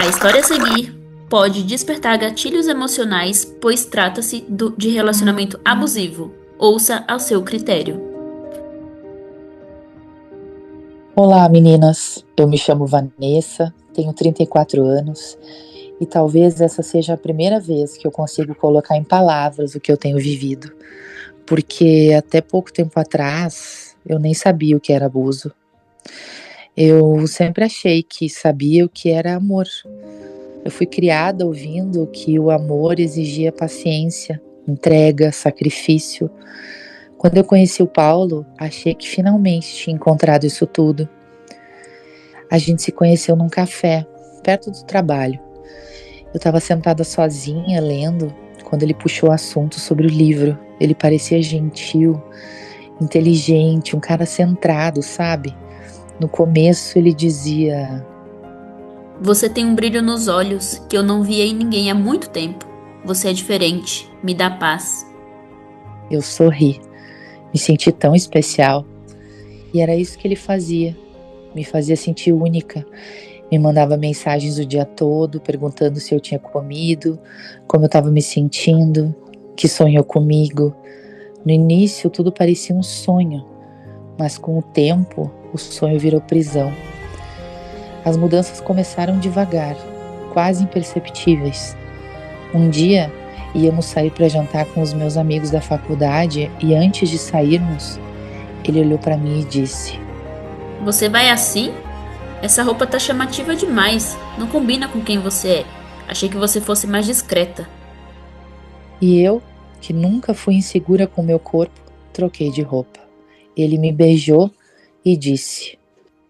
história a seguir pode despertar gatilhos emocionais, pois trata-se de relacionamento abusivo. Ouça ao seu critério. Olá, meninas. Eu me chamo Vanessa, tenho 34 anos e talvez essa seja a primeira vez que eu consigo colocar em palavras o que eu tenho vivido, porque até pouco tempo atrás eu nem sabia o que era abuso. Eu sempre achei que sabia o que era amor. Eu fui criada ouvindo que o amor exigia paciência, entrega, sacrifício. Quando eu conheci o Paulo, achei que finalmente tinha encontrado isso tudo. A gente se conheceu num café, perto do trabalho. Eu estava sentada sozinha, lendo, quando ele puxou o assunto sobre o livro. Ele parecia gentil, inteligente, um cara centrado, sabe? No começo ele dizia: Você tem um brilho nos olhos que eu não via em ninguém há muito tempo. Você é diferente, me dá paz. Eu sorri, me senti tão especial. E era isso que ele fazia, me fazia sentir única. Me mandava mensagens o dia todo, perguntando se eu tinha comido, como eu estava me sentindo, que sonhou comigo. No início tudo parecia um sonho, mas com o tempo o sonho virou prisão. As mudanças começaram devagar, quase imperceptíveis. Um dia íamos sair para jantar com os meus amigos da faculdade e antes de sairmos, ele olhou para mim e disse: Você vai assim? Essa roupa tá chamativa demais. Não combina com quem você é. Achei que você fosse mais discreta. E eu, que nunca fui insegura com meu corpo, troquei de roupa. Ele me beijou e disse: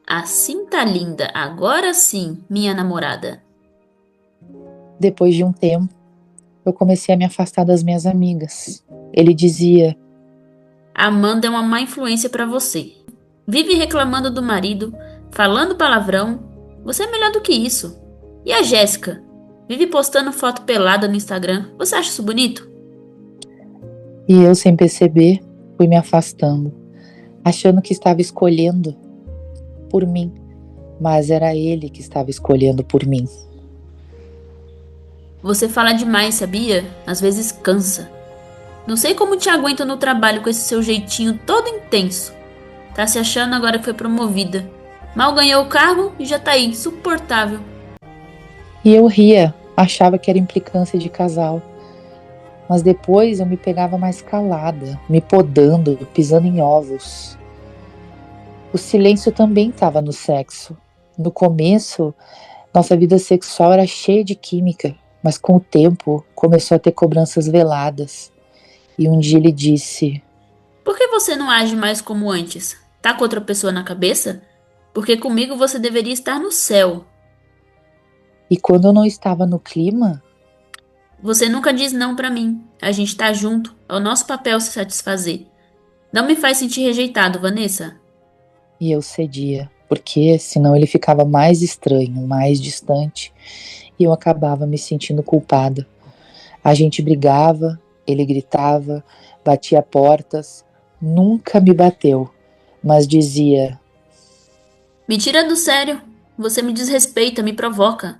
Assim tá linda, agora sim, minha namorada. Depois de um tempo, eu comecei a me afastar das minhas amigas. Ele dizia: Amanda é uma má influência pra você. Vive reclamando do marido, falando palavrão. Você é melhor do que isso. E a Jéssica? Vive postando foto pelada no Instagram. Você acha isso bonito? E eu, sem perceber, fui me afastando, achando que estava escolhendo por mim, mas era ele que estava escolhendo por mim. Você fala demais, sabia? Às vezes cansa. Não sei como te aguento no trabalho com esse seu jeitinho todo intenso. Tá se achando agora que foi promovida. Mal ganhou o cargo e já tá aí, insuportável. E eu ria, achava que era implicância de casal. Mas depois eu me pegava mais calada, me podando, pisando em ovos. O silêncio também estava no sexo. No começo, nossa vida sexual era cheia de química, mas com o tempo começou a ter cobranças veladas. E um dia ele disse: Por que você não age mais como antes? Tá com outra pessoa na cabeça? Porque comigo você deveria estar no céu. E quando eu não estava no clima, Você nunca diz não pra mim. A gente tá junto. É o nosso papel se satisfazer. Não me faz sentir rejeitado, Vanessa. e eu cedia, porque senão ele ficava mais estranho, mais distante, e eu acabava me sentindo culpada. A gente brigava, ele gritava, batia portas, nunca me bateu, mas dizia: Me tira do sério. Você me desrespeita, me provoca.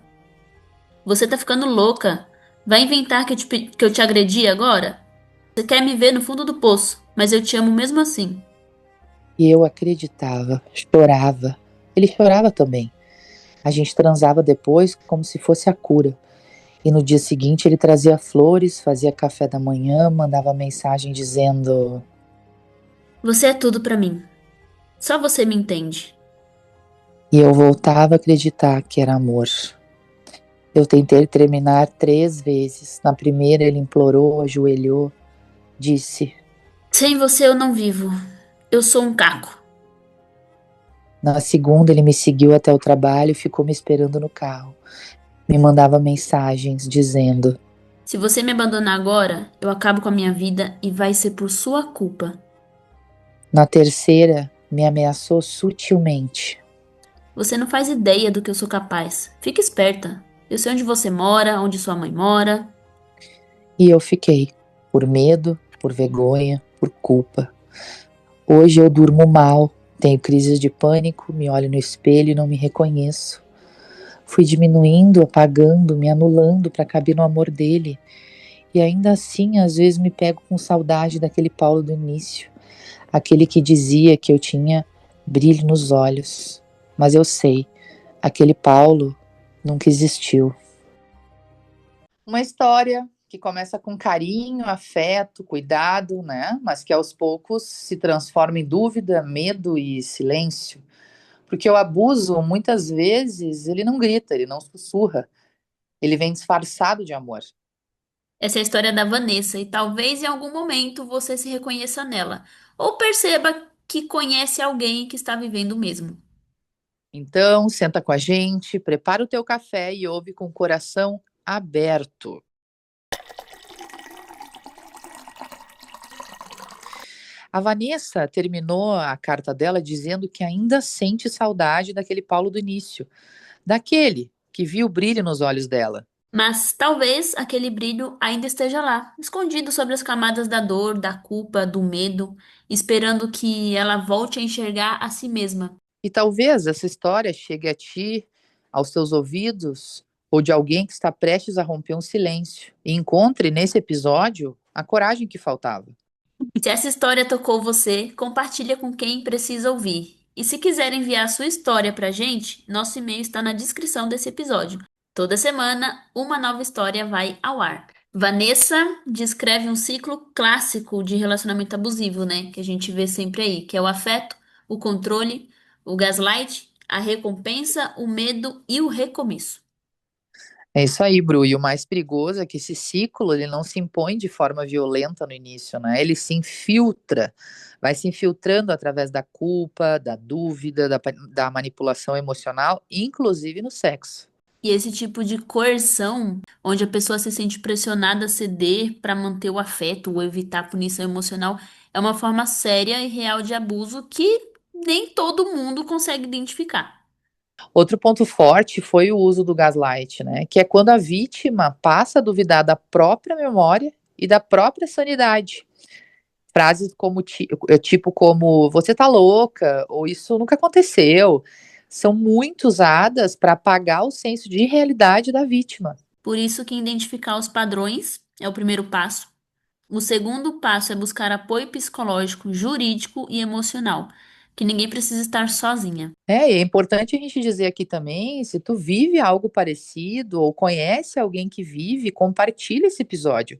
Você tá ficando louca. Vai inventar que eu te agredi agora? Você quer me ver no fundo do poço, mas eu te amo mesmo assim. e eu acreditava, chorava. Ele chorava também. A gente transava depois como se fosse a cura. E no dia seguinte ele trazia flores, fazia café da manhã, mandava mensagem dizendo: Você é tudo pra mim. Só você me entende. e eu voltava a acreditar que era amor. Eu tentei terminar 3 vezes. Na primeira ele implorou, ajoelhou, disse. Sem você eu não vivo. Eu sou um caco. Na segunda ele me seguiu até o trabalho e ficou me esperando no carro. Me mandava mensagens dizendo: Se você me abandonar agora, eu acabo com a minha vida e vai ser por sua culpa. na terceira me ameaçou sutilmente. Você não faz ideia do que eu sou capaz. Fica esperta. Eu sei onde você mora, onde sua mãe mora. E eu fiquei, por medo, por vergonha, por culpa. Hoje eu durmo mal, tenho crises de pânico, me olho no espelho e não me reconheço. Fui diminuindo, apagando, me anulando para caber no amor dele. E ainda assim, às vezes me pego com saudade daquele Paulo do início, aquele que dizia que eu tinha brilho nos olhos. Mas eu sei, aquele Paulo nunca existiu. Uma história que começa com carinho, afeto, cuidado, né? Mas que aos poucos se transforma em dúvida, medo e silêncio. Porque o abuso, muitas vezes, ele não grita, ele não sussurra, ele vem disfarçado de amor. Essa é a história da Vanessa e talvez em algum momento você se reconheça nela ou perceba que conhece alguém que está vivendo o mesmo. Então, senta com a gente, prepara o teu café e ouve com o coração aberto. A Vanessa terminou a carta dela dizendo que ainda sente saudade daquele Paulo do início, daquele que viu o brilho nos olhos dela. Mas talvez aquele brilho ainda esteja lá, escondido sobre as camadas da dor, da culpa, do medo, esperando que ela volte a enxergar a si mesma. E talvez essa história chegue a ti, aos teus ouvidos, ou de alguém que está prestes a romper um silêncio, e encontre nesse episódio a coragem que faltava. Se essa história tocou você, compartilha com quem precisa ouvir. E se quiser enviar a sua história pra gente, nosso e-mail está na descrição desse episódio. Toda semana, uma nova história vai ao ar. Vanessa descreve um ciclo clássico de relacionamento abusivo, né? Que a gente vê sempre aí, que é o afeto, o controle, o gaslight, a recompensa, o medo e o recomeço. É isso aí, Bru. E o mais perigoso é que esse ciclo ele não se impõe de forma violenta no início, né? Ele se infiltra, vai se infiltrando através da culpa, da dúvida, da manipulação emocional, inclusive no sexo. E esse tipo de coerção, onde a pessoa se sente pressionada a ceder para manter o afeto ou evitar a punição emocional, é uma forma séria e real de abuso que nem todo mundo consegue identificar. Outro ponto forte foi o uso do gaslight, né? Que é quando a vítima passa a duvidar da própria memória e da própria sanidade. Frases como tipo como você tá louca ou isso nunca aconteceu, são muito usadas para apagar o senso de realidade da vítima. Por isso que identificar os padrões é o primeiro passo. O segundo passo é buscar apoio psicológico, jurídico e emocional, que ninguém precisa estar sozinha. É, e é importante a gente dizer aqui também, se tu vive algo parecido ou conhece alguém que vive, compartilha esse episódio.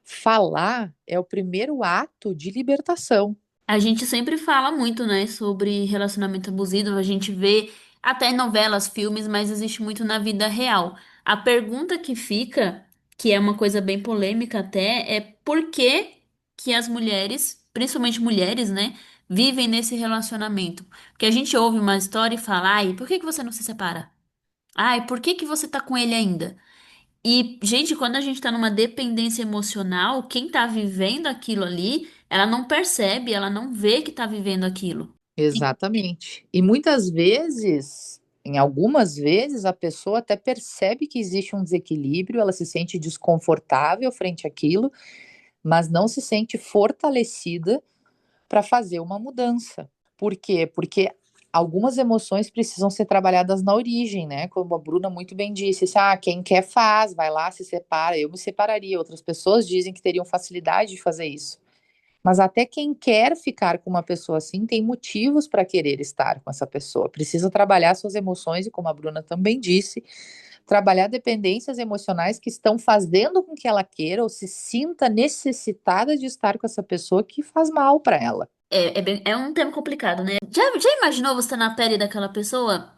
Falar é o primeiro ato de libertação. A gente sempre fala muito, né, sobre relacionamento abusivo, a gente vê até em novelas, filmes, mas existe muito na vida real. A pergunta que fica, que é uma coisa bem polêmica até, é por que que as mulheres, principalmente mulheres, né, vivem nesse relacionamento? Porque a gente ouve uma história e fala, ai, por que que você não se separa? Ai, por que que você tá com ele ainda? E, gente, quando a gente tá numa dependência emocional, quem tá vivendo aquilo ali, ela não percebe, ela não vê que tá vivendo aquilo. Exatamente. E muitas vezes, em algumas vezes, a pessoa até percebe que existe um desequilíbrio, ela se sente desconfortável frente àquilo, mas não se sente fortalecida para fazer uma mudança. Por quê? Porque algumas emoções precisam ser trabalhadas na origem, né? Como a Bruna muito bem disse, quem quer faz, vai lá, se separa. Eu me separaria. Outras pessoas dizem que teriam facilidade de fazer isso. Mas até quem quer ficar com uma pessoa assim tem motivos para querer estar com essa pessoa. Precisa trabalhar suas emoções e, como a Bruna também disse, trabalhar dependências emocionais que estão fazendo com que ela queira ou se sinta necessitada de estar com essa pessoa que faz mal para ela. É um tema complicado, né? Já imaginou você estar na pele daquela pessoa?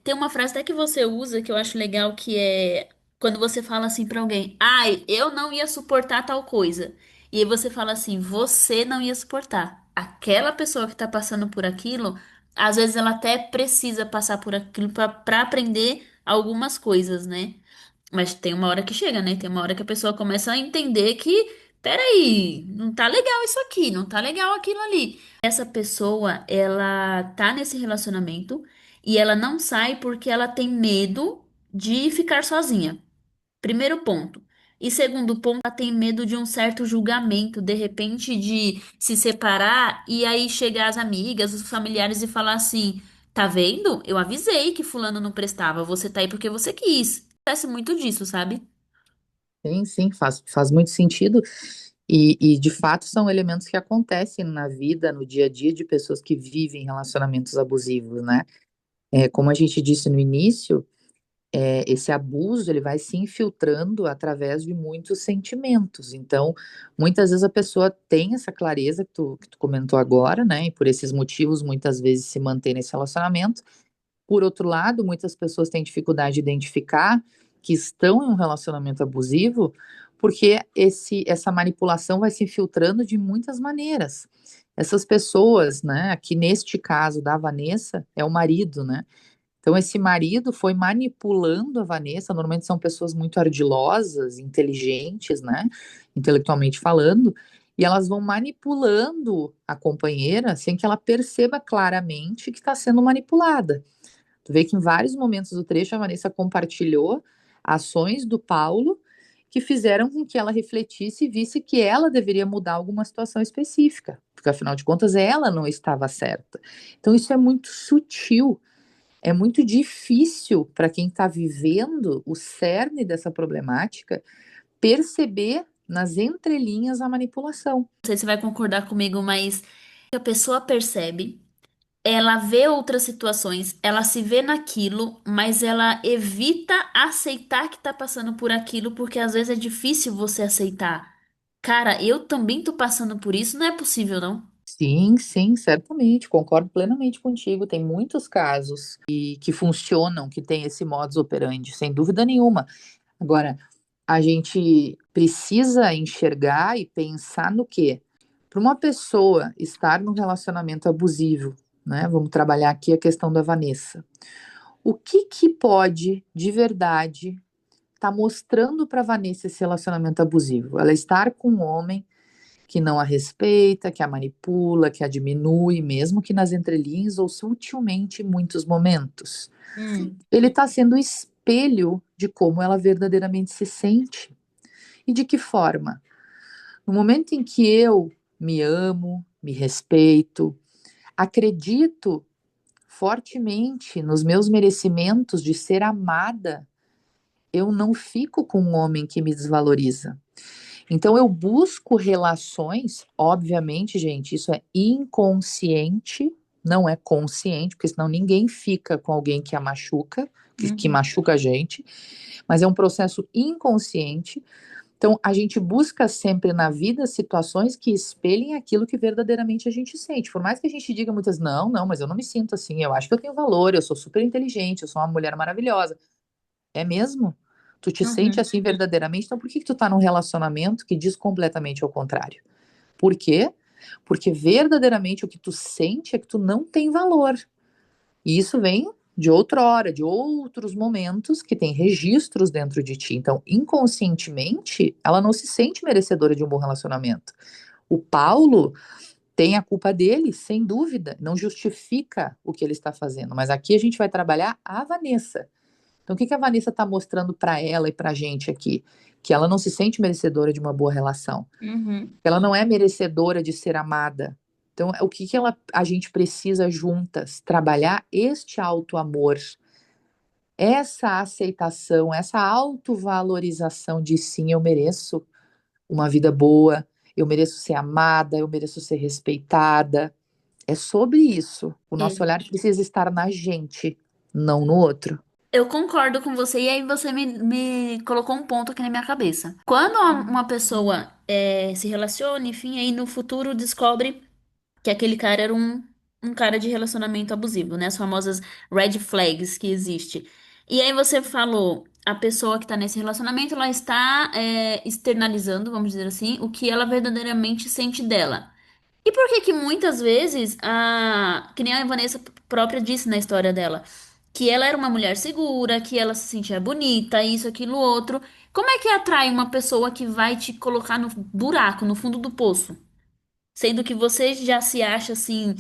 Tem uma frase até que você usa que eu acho legal, que é quando você fala assim pra alguém, ai, eu não ia suportar tal coisa. E aí você fala assim, você não ia suportar. Aquela pessoa que tá passando por aquilo, às vezes ela até precisa passar por aquilo pra aprender algumas coisas, né? Mas tem uma hora que chega, né? Tem uma hora que a pessoa começa a entender que, peraí, não tá legal isso aqui, não tá legal aquilo ali. Essa pessoa, ela tá nesse relacionamento e ela não sai porque ela tem medo de ficar sozinha. Primeiro ponto. E segundo ponto, ela tem medo de um certo julgamento, de repente de se separar e aí chegar as amigas, os familiares e falar assim: Tá vendo? Eu avisei que fulano não prestava. Você tá aí porque você quis. Acontece muito disso, sabe? Sim, sim, faz muito sentido. E de fato são elementos que acontecem na vida, no dia a dia de pessoas que vivem relacionamentos abusivos, né? Como a gente disse no início, esse abuso ele vai se infiltrando através de muitos sentimentos. Então, muitas vezes a pessoa tem essa clareza que tu comentou agora, né? E por esses motivos, muitas vezes se mantém nesse relacionamento. Por outro lado, muitas pessoas têm dificuldade de identificar que estão em um relacionamento abusivo, porque essa manipulação vai se infiltrando de muitas maneiras. Essas pessoas, né, aqui neste caso da Vanessa, é o marido, né? Então, esse marido foi manipulando a Vanessa. Normalmente são pessoas muito ardilosas, inteligentes, né? Intelectualmente falando, e elas vão manipulando a companheira sem que ela perceba claramente que está sendo manipulada. Tu vê que em vários momentos do trecho a Vanessa compartilhou ações do Paulo que fizeram com que ela refletisse e visse que ela deveria mudar alguma situação específica, porque afinal de contas ela não estava certa. Então isso é muito sutil, é muito difícil para quem está vivendo o cerne dessa problemática perceber nas entrelinhas a manipulação. Não sei se você vai concordar comigo, mas a pessoa percebe, ela vê outras situações, ela se vê naquilo, mas ela evita aceitar que tá passando por aquilo, porque às vezes é difícil você aceitar. Cara, eu também tô passando por isso, não é possível, não. Sim, sim, certamente, concordo plenamente contigo. Tem muitos casos que funcionam, que tem esse modus operandi, sem dúvida nenhuma. Agora, a gente precisa enxergar e pensar no quê? Para uma pessoa estar num relacionamento abusivo, né? Vamos trabalhar aqui a questão da Vanessa. O que que pode, de verdade, estar mostrando para Vanessa esse relacionamento abusivo? Ela estar com um homem que não a respeita, que a manipula, que a diminui, mesmo que nas entrelinhas ou sutilmente em muitos momentos. Ele está sendo o espelho de como ela verdadeiramente se sente. E de que forma? No momento em que eu me amo, me respeito, acredito fortemente nos meus merecimentos de ser amada, eu não fico com um homem que me desvaloriza. Então eu busco relações, obviamente, gente, isso é inconsciente, não é consciente, porque senão ninguém fica com alguém que a machuca, que Uhum. machuca a gente, mas é um processo inconsciente. Então a gente busca sempre na vida situações que espelhem aquilo que verdadeiramente a gente sente. Por mais que a gente diga muitas, não, não, mas eu não me sinto assim, eu acho que eu tenho valor, eu sou super inteligente, eu sou uma mulher maravilhosa. É mesmo? Tu te sente Uhum. assim verdadeiramente? Então por que que tu tá num relacionamento que diz completamente ao contrário? Por quê? Porque verdadeiramente o que tu sente é que tu não tem valor. E isso vem de outrora, de outros momentos que tem registros dentro de ti. Então, inconscientemente, ela não se sente merecedora de um bom relacionamento. O Paulo tem a culpa dele, sem dúvida, não justifica o que ele está fazendo, mas aqui a gente vai trabalhar a Vanessa. Então, o que que a Vanessa está mostrando para ela e para a gente aqui? Que ela não se sente merecedora de uma boa relação, Uhum. que ela não é merecedora de ser amada. Então, o que que a gente precisa juntas? Trabalhar este auto-amor, essa aceitação, essa autovalorização de sim, eu mereço uma vida boa, eu mereço ser amada, eu mereço ser respeitada. É sobre isso. O nosso É. olhar precisa estar na gente, não no outro. Eu concordo com você, e aí você me colocou um ponto aqui na minha cabeça. Quando uma pessoa se relaciona, enfim, aí no futuro descobre que aquele cara era um cara de relacionamento abusivo, né? As famosas red flags que existe. E aí você falou, a pessoa que tá nesse relacionamento, ela está externalizando, vamos dizer assim, o que ela verdadeiramente sente dela. E por que que muitas vezes, que nem a Vanessa própria disse na história dela, que ela era uma mulher segura, que ela se sentia bonita, isso, aquilo, outro. Como é que atrai uma pessoa que vai te colocar no buraco, no fundo do poço? Sendo que você já se acha assim,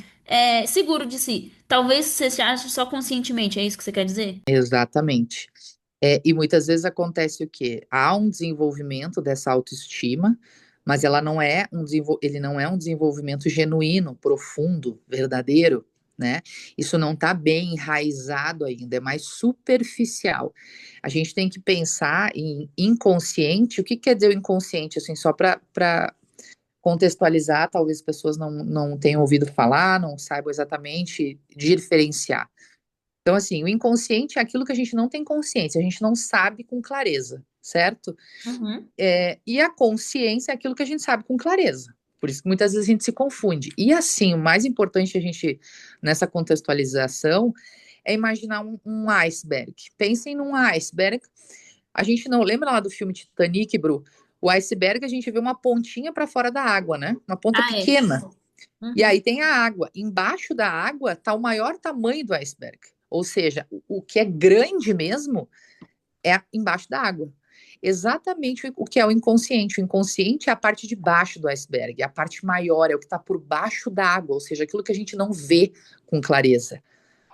seguro de si. Talvez você se ache só conscientemente, é isso que você quer dizer? Exatamente. E muitas vezes acontece o quê? Há um desenvolvimento dessa autoestima, mas ela não é ele não é um desenvolvimento genuíno, profundo, verdadeiro. né? Isso não está bem enraizado ainda, é mais superficial. A gente tem que pensar em inconsciente. O que quer dizer o inconsciente? Assim, só para contextualizar, talvez as pessoas não tenham ouvido falar, não saibam exatamente diferenciar. Então, assim, o inconsciente é aquilo que a gente não tem consciência, a gente não sabe com clareza, certo? Uhum. E a consciência é aquilo que a gente sabe com clareza. Por isso que muitas vezes a gente se confunde. E assim, o mais importante a gente, nessa contextualização, é imaginar um iceberg. Pensem num iceberg. A gente não lembra lá do filme Titanic, Bru? O iceberg a gente vê uma pontinha para fora da água, né? Uma ponta Ah, é. pequena. E Uhum. aí tem a água. Embaixo da água está o maior tamanho do iceberg. Ou seja, o que é grande mesmo é embaixo da água. Exatamente o que é o inconsciente. O inconsciente é a parte de baixo do iceberg, é a parte maior, é o que está por baixo da água, ou seja, aquilo que a gente não vê com clareza,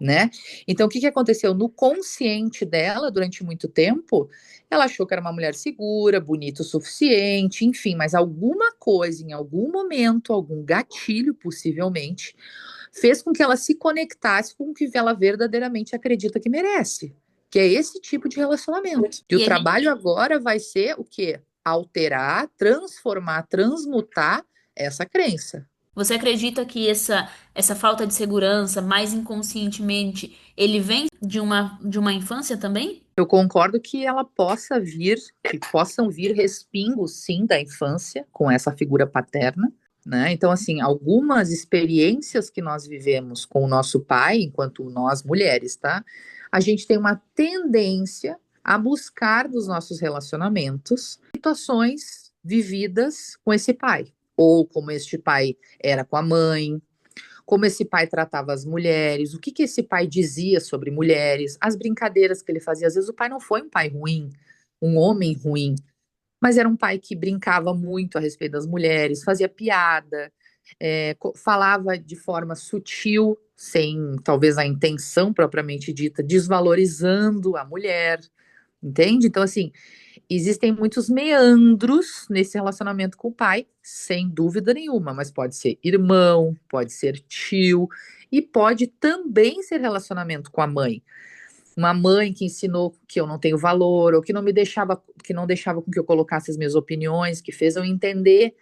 né? Então, o que aconteceu? No consciente dela, durante muito tempo, ela achou que era uma mulher segura, bonita o suficiente, enfim, mas alguma coisa, em algum momento, algum gatilho, possivelmente, fez com que ela se conectasse com o que ela verdadeiramente acredita que merece, que é esse tipo de relacionamento. E o E a gente, trabalho agora vai ser o quê? Alterar, transformar, transmutar essa crença. você acredita que essa falta de segurança, mais inconscientemente, ele vem de uma infância também? Eu concordo que ela possa vir, que possam vir respingos, sim, da infância com essa figura paterna, né? Então, assim, algumas experiências que nós vivemos com o nosso pai, enquanto nós mulheres, tá? A gente tem uma tendência a buscar dos nossos relacionamentos situações vividas com esse pai, ou como este pai era com a mãe, como esse pai tratava as mulheres, o que que esse pai dizia sobre mulheres, as brincadeiras que ele fazia. Às vezes o pai não foi um pai ruim, um homem ruim, mas era um pai que brincava muito a respeito das mulheres, fazia piada, falava de forma sutil, sem talvez a intenção propriamente dita, desvalorizando a mulher, entende? Então, assim, existem muitos meandros nesse relacionamento com o pai, sem dúvida nenhuma, mas pode ser irmão, pode ser tio e pode também ser relacionamento com a mãe. Uma mãe que ensinou que eu não tenho valor, ou que não deixava com que eu colocasse as minhas opiniões, que fez eu entender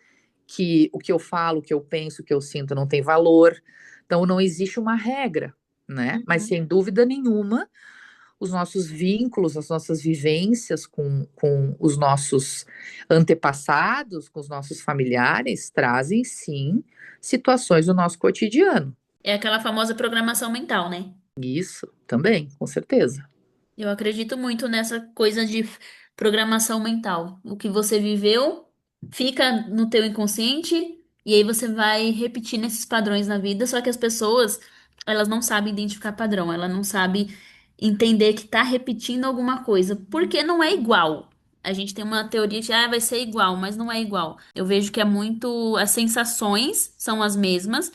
que o que eu falo, o que eu penso, o que eu sinto não tem valor. Então não existe uma regra, né? Mas Uhum. sem dúvida nenhuma, os nossos vínculos, as nossas vivências com os nossos antepassados, com os nossos familiares, trazem sim situações do nosso cotidiano. É aquela famosa programação mental, né? Isso também, com certeza. Eu acredito muito nessa coisa de programação mental. O que você viveu fica no teu inconsciente e aí você vai repetindo esses padrões na vida, só que as pessoas, elas não sabem identificar padrão, ela não sabe entender que tá repetindo alguma coisa, porque não é igual. A gente tem uma teoria de, vai ser igual, mas não é igual. Eu vejo que é muito, as sensações são as mesmas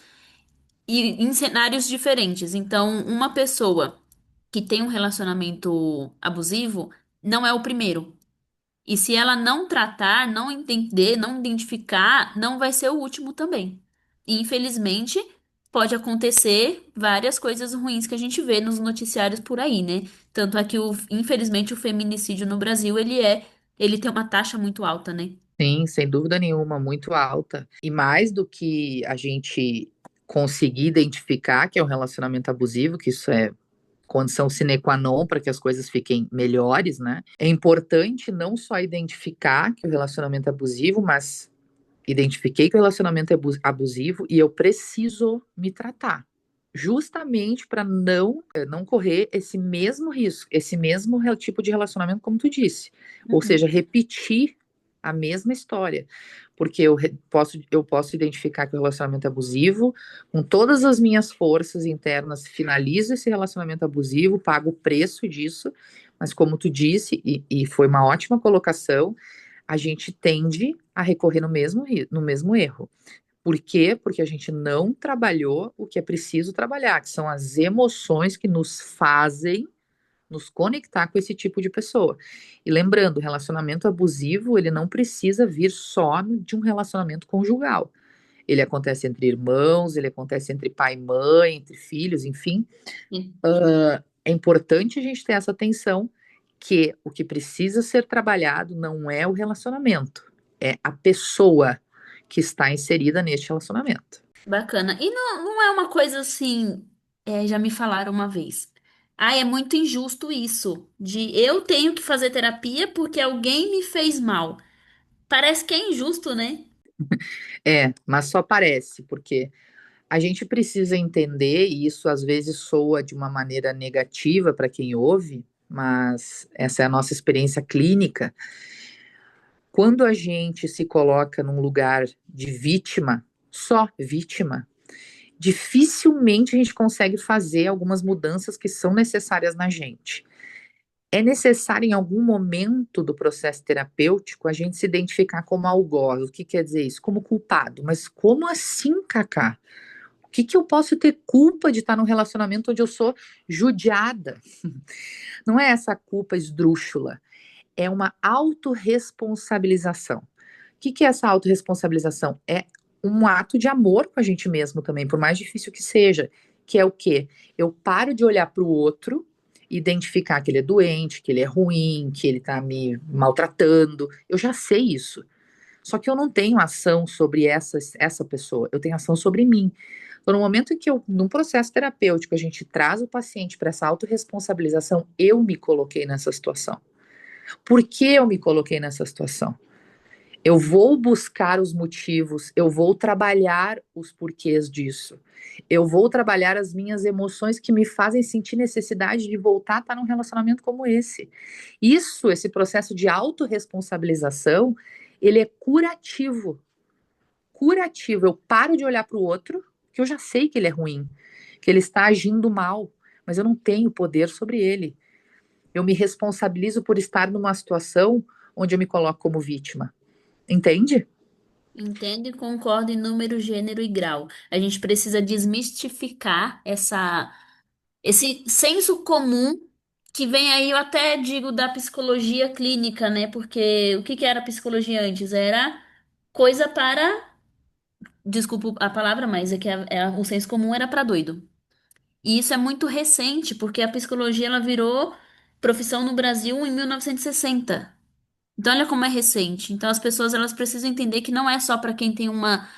e em cenários diferentes. Então, uma pessoa que tem um relacionamento abusivo não é o primeiro. E se ela não tratar, não entender, não identificar, não vai ser o último também. E, infelizmente, pode acontecer várias coisas ruins que a gente vê nos noticiários por aí, né? Tanto é que, infelizmente, o feminicídio no Brasil, ele tem uma taxa muito alta, né? Sim, sem dúvida nenhuma, muito alta. E mais do que a gente conseguir identificar que é um relacionamento abusivo, que isso é condição sine qua non para que as coisas fiquem melhores, né? É importante não só identificar que o relacionamento é abusivo, mas identifiquei que o relacionamento é abusivo e eu preciso me tratar. Justamente para não correr esse mesmo risco, esse mesmo tipo de relacionamento, como tu disse. Ou Uhum. seja, repetir a mesma história. Porque eu posso identificar que o relacionamento é abusivo, com todas as minhas forças internas, finalizo esse relacionamento abusivo, pago o preço disso, mas como tu disse, e foi uma ótima colocação, a gente tende a recorrer no mesmo erro. Por quê? Porque a gente não trabalhou o que é preciso trabalhar, que são as emoções que nos fazem nos conectar com esse tipo de pessoa. E lembrando, relacionamento abusivo, ele não precisa vir só de um relacionamento conjugal. ele acontece entre irmãos, ele acontece entre pai e mãe, entre filhos, enfim. É importante a gente ter essa atenção que o que precisa ser trabalhado não é o relacionamento, é a pessoa que está inserida neste relacionamento. Bacana. E não é uma coisa assim, já me falaram uma vez. Ah, é muito injusto isso, de eu tenho que fazer terapia porque alguém me fez mal. Parece que é injusto, né? É, mas só parece, porque a gente precisa entender, e isso às vezes soa de uma maneira negativa para quem ouve, mas essa é a nossa experiência clínica. Quando a gente se coloca num lugar de vítima, só vítima, dificilmente a gente consegue fazer algumas mudanças que são necessárias na gente. É necessário, em algum momento do processo terapêutico, a gente se identificar como algoz. O que quer dizer isso? Como culpado. Mas como assim, Cacá? O que, que eu posso ter culpa de estar num relacionamento onde eu sou judiada? Não é essa culpa esdrúxula, é uma autorresponsabilização. O que, que é essa autorresponsabilização? É um ato de amor com a gente mesmo também, por mais difícil que seja, que é o quê? Eu paro de olhar para o outro, identificar que ele é doente, que ele é ruim, que ele está me maltratando. Eu já sei isso. Só que eu não tenho ação sobre essa pessoa, eu tenho ação sobre mim. Então, no momento em que eu, num processo terapêutico, a gente traz o paciente para essa autorresponsabilização, eu me coloquei nessa situação. Por que eu me coloquei nessa situação? Eu vou buscar os motivos, eu vou trabalhar os porquês disso. Eu vou trabalhar as minhas emoções que me fazem sentir necessidade de voltar a estar num relacionamento como esse. Isso, esse processo de autorresponsabilização, ele é curativo. Curativo. Eu paro de olhar para o outro, que eu já sei que ele é ruim, que ele está agindo mal, mas eu não tenho poder sobre ele. Eu me responsabilizo por estar numa situação onde eu me coloco como vítima. Entende? Entendo e concordo em número, gênero e grau. A gente precisa desmistificar esse senso comum que vem aí, eu até digo, da psicologia clínica, né? Porque o que que era psicologia antes? Era coisa para, desculpa a palavra, mas é que o senso comum era para doido. E isso é muito recente, porque a psicologia ela virou profissão no Brasil em 1960. Então, olha como é recente. Então, as pessoas elas precisam entender que não é só para quem tem uma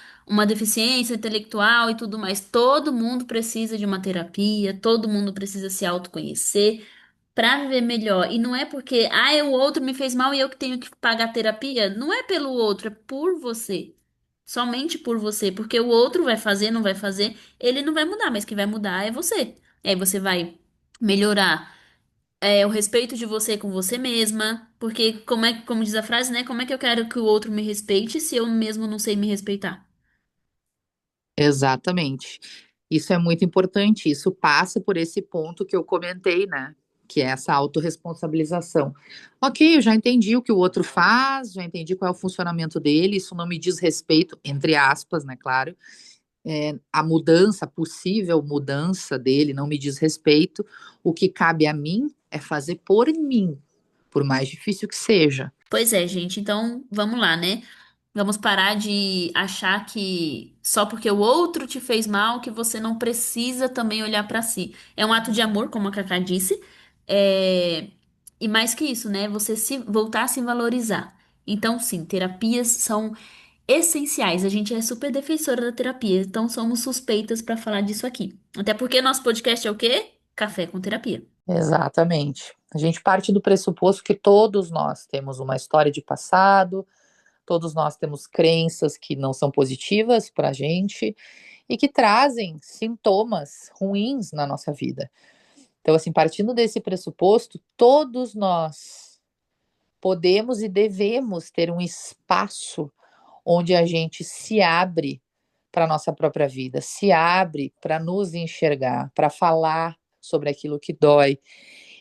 deficiência intelectual e tudo mais. Todo mundo precisa de uma terapia, todo mundo precisa se autoconhecer para viver melhor. E não é porque, o outro me fez mal e eu que tenho que pagar terapia. Não é pelo outro, é por você. Somente por você. Porque o outro vai fazer, não vai fazer, ele não vai mudar, mas quem vai mudar é você. E aí você vai melhorar o respeito de você com você mesma, porque como diz a frase, né? Como é que eu quero que o outro me respeite se eu mesmo não sei me respeitar? Exatamente. Isso é muito importante. Isso passa por esse ponto que eu comentei, né? Que é essa autorresponsabilização. Ok, eu já entendi o que o outro faz, já entendi qual é o funcionamento dele, isso não me diz respeito, entre aspas, né? Claro. A mudança, a possível mudança dele, não me diz respeito. O que cabe a mim é fazer por mim, por mais difícil que seja. Pois é, gente, então vamos lá, né? Vamos parar de achar que só porque o outro te fez mal que você não precisa também olhar pra si. É um ato de amor, como a Cacá disse, é, e mais que isso, né? Você se voltar a se valorizar. Então, sim, terapias são essenciais. A gente é super defensora da terapia, então somos suspeitas para falar disso aqui. Até porque nosso podcast é o quê? Café com terapia. Exatamente. A gente parte do pressuposto que todos nós temos uma história de passado, todos nós temos crenças que não são positivas para a gente e que trazem sintomas ruins na nossa vida. Então, assim, partindo desse pressuposto, todos nós podemos e devemos ter um espaço onde a gente se abre para a nossa própria vida, se abre para nos enxergar, para falar sobre aquilo que dói.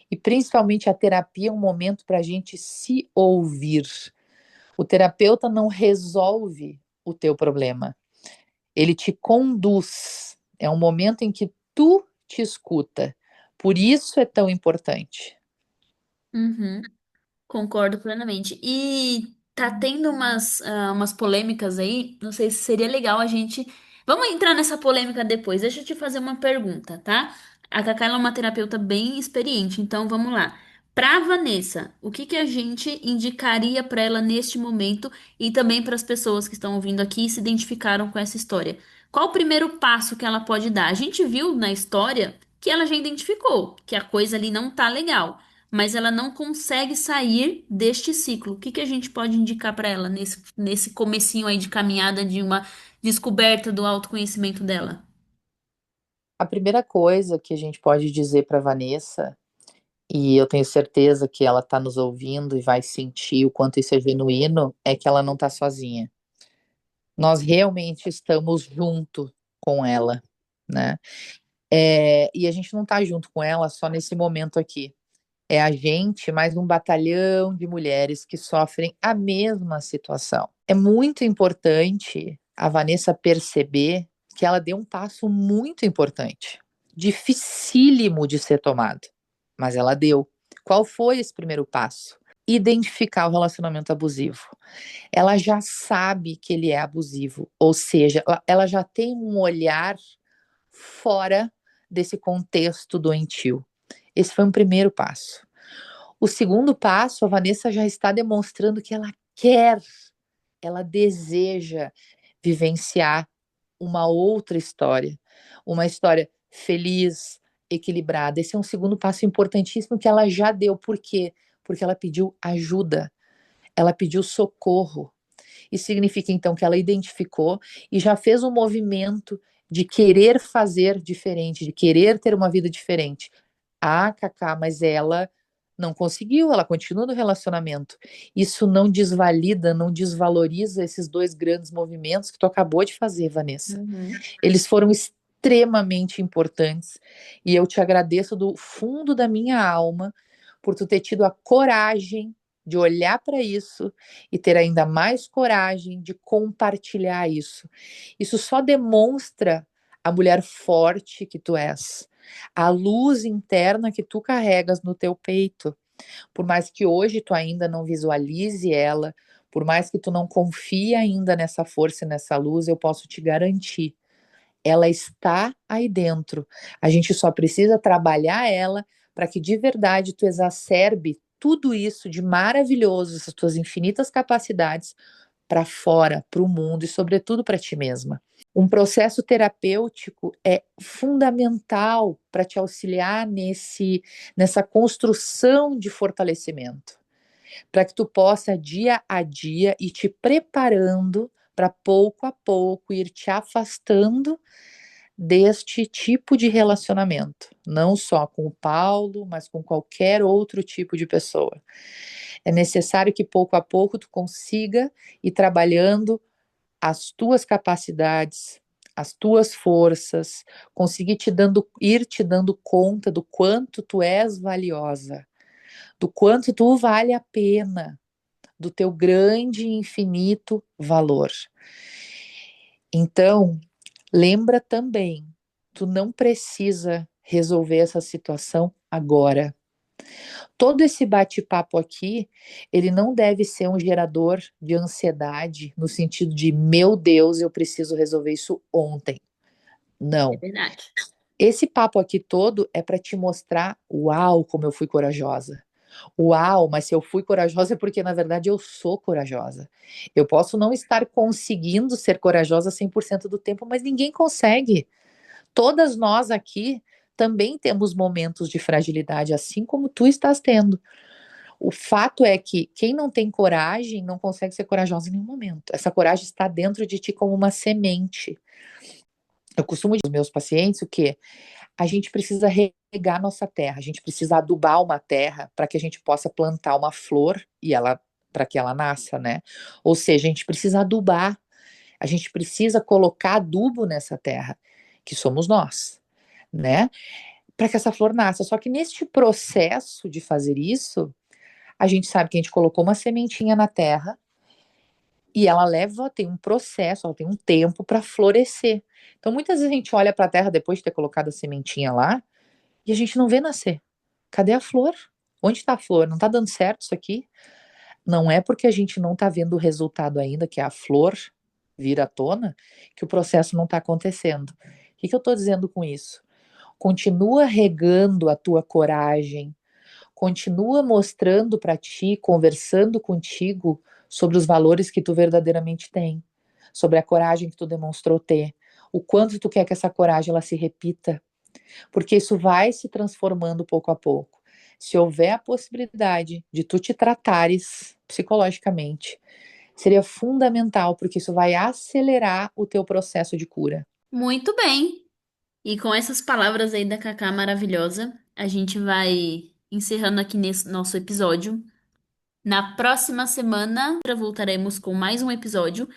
E principalmente a terapia é um momento para a gente se ouvir. O terapeuta não resolve o teu problema, ele te conduz. É um momento em que tu te escuta. Por isso é tão importante. Uhum, concordo plenamente. Tá tendo umas polêmicas aí. Não sei se seria legal a gente. Vamos entrar nessa polêmica depois. Deixa eu te fazer uma pergunta, tá? A Cacá ela é uma terapeuta bem experiente, então vamos lá. Pra Vanessa, o que que a gente indicaria pra ela neste momento e também para as pessoas que estão ouvindo aqui e se identificaram com essa história? Qual o primeiro passo que ela pode dar? A gente viu na história que ela já identificou que a coisa ali não tá legal, mas ela não consegue sair deste ciclo. O que que a gente pode indicar para ela nesse comecinho aí de caminhada de uma descoberta do autoconhecimento dela? A primeira coisa que a gente pode dizer para Vanessa, e eu tenho certeza que ela está nos ouvindo e vai sentir o quanto isso é genuíno, é que ela não está sozinha. Nós realmente estamos junto com ela, né? E a gente não está junto com ela só nesse momento aqui. É a gente mais um batalhão de mulheres que sofrem a mesma situação. É muito importante a Vanessa perceber que ela deu um passo muito importante, dificílimo de ser tomado, mas ela deu. Qual foi esse primeiro passo? Identificar o relacionamento abusivo. Ela já sabe que ele é abusivo, ou seja, ela já tem um olhar fora desse contexto doentio. Esse foi um primeiro passo. O segundo passo, a Vanessa já está demonstrando que ela quer, ela deseja vivenciar uma outra história, uma história feliz, equilibrada. Esse é um segundo passo importantíssimo que ela já deu. Por quê? Porque ela pediu ajuda, ela pediu socorro. Isso significa então que ela identificou e já fez um movimento de querer fazer diferente, de querer ter uma vida diferente. Ah, Cacá, mas ela não conseguiu, ela continua no relacionamento. Isso não desvalida, não desvaloriza esses dois grandes movimentos que tu acabou de fazer, Vanessa. Uhum. Eles foram extremamente importantes e eu te agradeço do fundo da minha alma por tu ter tido a coragem de olhar para isso e ter ainda mais coragem de compartilhar isso. Isso só demonstra a mulher forte que tu és, a luz interna que tu carregas no teu peito. Por mais que hoje tu ainda não visualize ela, por mais que tu não confie ainda nessa força e nessa luz, eu posso te garantir, ela está aí dentro. A gente só precisa trabalhar ela para que de verdade tu exacerbe tudo isso de maravilhoso, essas tuas infinitas capacidades para fora, para o mundo e sobretudo para ti mesma. Um processo terapêutico é fundamental para te auxiliar nessa construção de fortalecimento, para que tu possa dia a dia ir te preparando para pouco a pouco ir te afastando deste tipo de relacionamento, não só com o Paulo, mas com qualquer outro tipo de pessoa. É necessário que pouco a pouco tu consiga ir trabalhando as tuas capacidades, as tuas forças, conseguir ir te dando conta do quanto tu és valiosa, do quanto tu vale a pena, do teu grande e infinito valor. Então, lembra também, tu não precisa resolver essa situação agora. Todo esse bate-papo aqui, ele não deve ser um gerador de ansiedade no sentido de, meu Deus, eu preciso resolver isso ontem. É Não. verdade. Esse papo aqui todo é para te mostrar, uau, como eu fui corajosa. Uau, mas se eu fui corajosa é porque na verdade eu sou corajosa. Eu posso não estar conseguindo ser corajosa 100% do tempo, mas ninguém consegue. Todas nós aqui também temos momentos de fragilidade, assim como tu estás tendo. O fato é que quem não tem coragem não consegue ser corajosa em nenhum momento. Essa coragem está dentro de ti como uma semente. Eu costumo dizer aos meus pacientes o quê? A gente precisa regar nossa terra, a gente precisa adubar uma terra para que a gente possa plantar uma flor e ela para que ela nasça, né? Ou seja, a gente precisa adubar, a gente precisa colocar adubo nessa terra, que somos nós, né? Para que essa flor nasça. Só que neste processo de fazer isso, a gente sabe que a gente colocou uma sementinha na terra e ela tem um processo, ela tem um tempo para florescer. Então, muitas vezes a gente olha para a terra depois de ter colocado a sementinha lá e a gente não vê nascer. Cadê a flor? Onde está a flor? Não está dando certo isso aqui? Não é porque a gente não está vendo o resultado ainda, que é a flor vir à tona, que o processo não está acontecendo. O que eu estou dizendo com isso? Continua regando a tua coragem, continua mostrando para ti, conversando contigo sobre os valores que tu verdadeiramente tem, sobre a coragem que tu demonstrou ter, o quanto tu quer que essa coragem ela se repita, porque isso vai se transformando pouco a pouco. Se houver a possibilidade de tu te tratares psicologicamente, seria fundamental, porque isso vai acelerar o teu processo de cura. Muito bem. E com essas palavras aí da Cacá maravilhosa, a gente vai encerrando aqui nesse nosso episódio. Na próxima semana, voltaremos com mais um episódio.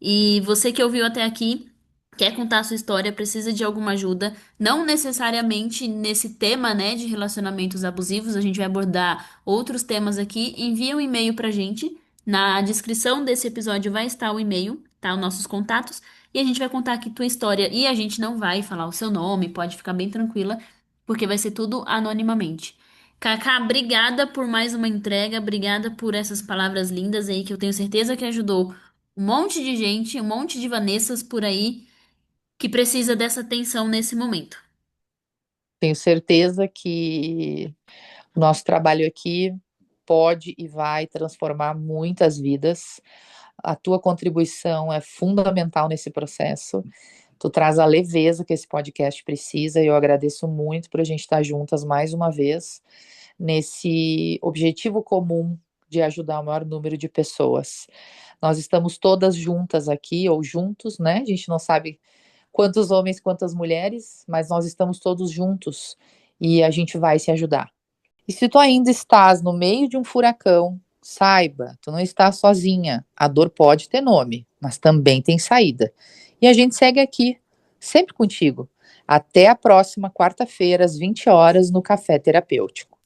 E você que ouviu até aqui, quer contar a sua história, precisa de alguma ajuda, não necessariamente nesse tema, né, de relacionamentos abusivos, a gente vai abordar outros temas aqui, envia um e-mail pra gente. Na descrição desse episódio vai estar o e-mail, tá, os nossos contatos, e a gente vai contar aqui tua história e a gente não vai falar o seu nome, pode ficar bem tranquila, porque vai ser tudo anonimamente. Cacá, obrigada por mais uma entrega, obrigada por essas palavras lindas aí que eu tenho certeza que ajudou um monte de gente, um monte de Vanessas por aí que precisa dessa atenção nesse momento. Tenho certeza que o nosso trabalho aqui pode e vai transformar muitas vidas. A tua contribuição é fundamental nesse processo. Tu traz a leveza que esse podcast precisa e eu agradeço muito por a gente estar juntas mais uma vez nesse objetivo comum de ajudar o maior número de pessoas. Nós estamos todas juntas aqui, ou juntos, né? A gente não sabe quantos homens, quantas mulheres, mas nós estamos todos juntos e a gente vai se ajudar. E se tu ainda estás no meio de um furacão, saiba, tu não estás sozinha. A dor pode ter nome, mas também tem saída. E a gente segue aqui, sempre contigo. Até a próxima quarta-feira, às 20 horas, no Café Terapêutico.